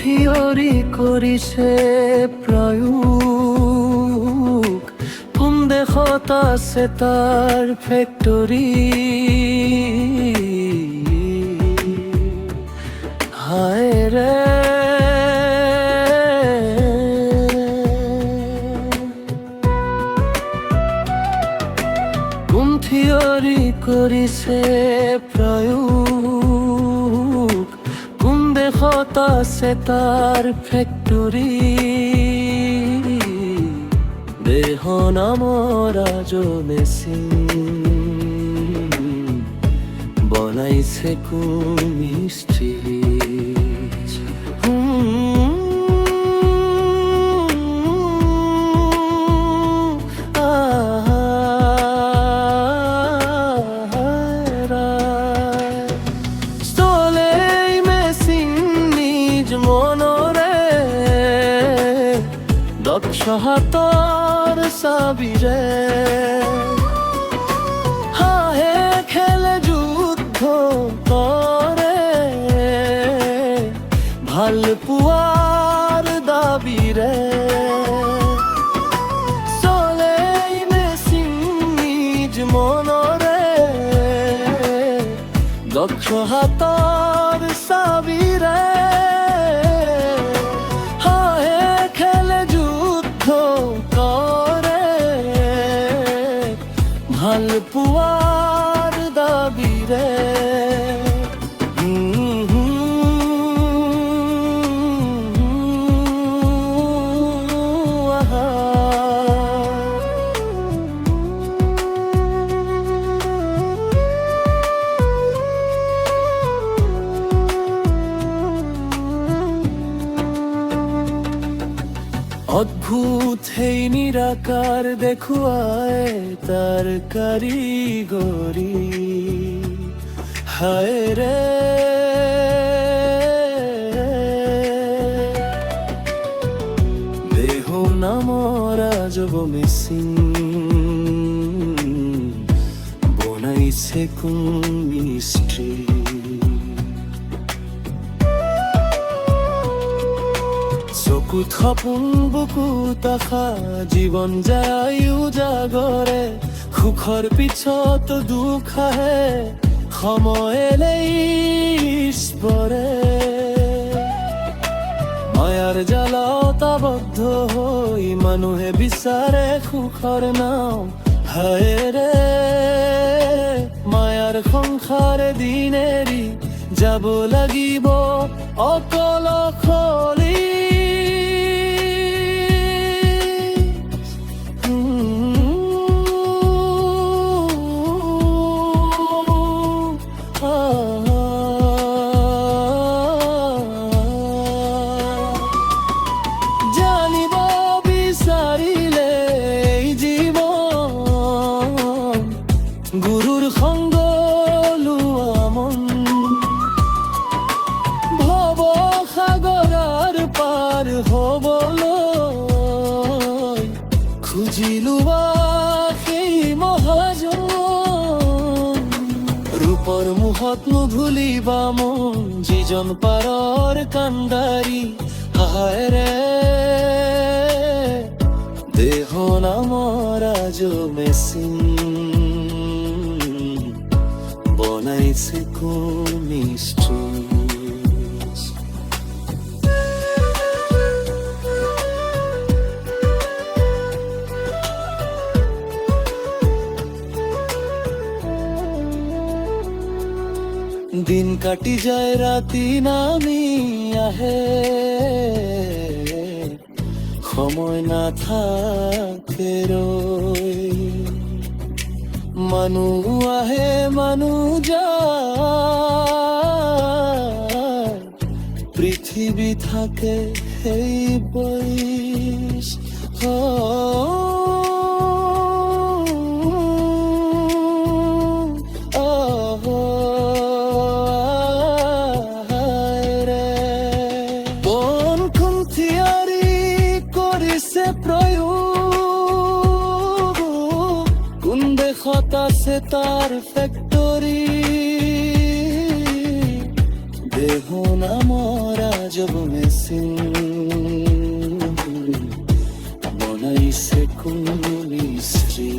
Theory কৰিছে প্ৰয়োগ, কোন দেশত আছে তাৰ ফেক্টৰী। হায় ৰে কোন থিয়ৰি কৰিছে প্ৰয়োগ, কোন দেশত আছে তাৰ ফেক্টৰী। দেহ নামৰ মেচিন বনাইছে কোন মিস্ত্ৰী। দক্ষ হাতৰ চাবিৰে হাঁহে খেলে যুদ্ধ কৰে, ভাল পোৱাৰ দাবীৰে চলে মেচিন নিজ মনৰে। দক্ষ হাতৰ চাবিৰে ভাল পোৱাৰ দাবীৰে। অদ্ভুত সেই নিৰাকাৰ দেখুৱাই তাৰ কাৰিগৰী। হায় ৰে দেহ নামৰ আজব মেচিন বনাইছে কোন মিস্ত্ৰী। চকুত সপোন বুকুত আশা জীৱন যায় উজাগৰে, সুখৰ পিছত দুখ আহে সময় লেইছ পৰে। মায়াৰ জালত আবদ্ধ হৈ মানুহে বিচাৰে সুখৰ নাম। হায় ৰে মায়াৰ সংসাৰে দিন এৰি যাব লাগিব অকলশৰী। জানিব বিচাৰিলে জীৱন গুৰুৰ সংগ লোৱা মন, ভৱ সাগৰৰ পাৰ হবলৈ খুজি লোৱা সেই মহাজন। ৰূপৰ মুখত নুভুলিবা মন যিজন পাৰৰ কাণ্ডাৰী। হায় ৰে দেহ নামৰ আজব মেচিন বনাইছে কোন মিস্ত্ৰী। দিন কাটি যায় ৰাতি নামি আহে, সময় নাথাকে ৰৈ। মানুহ আহে মানুহ যায়, পৃথিৱী থাকে সেই বৈশ। কোন দেশত আছে তাৰ ফেক্টৰী। দেহ না মরা জব মেসিন মনাইছে কোন মিস্ত্রি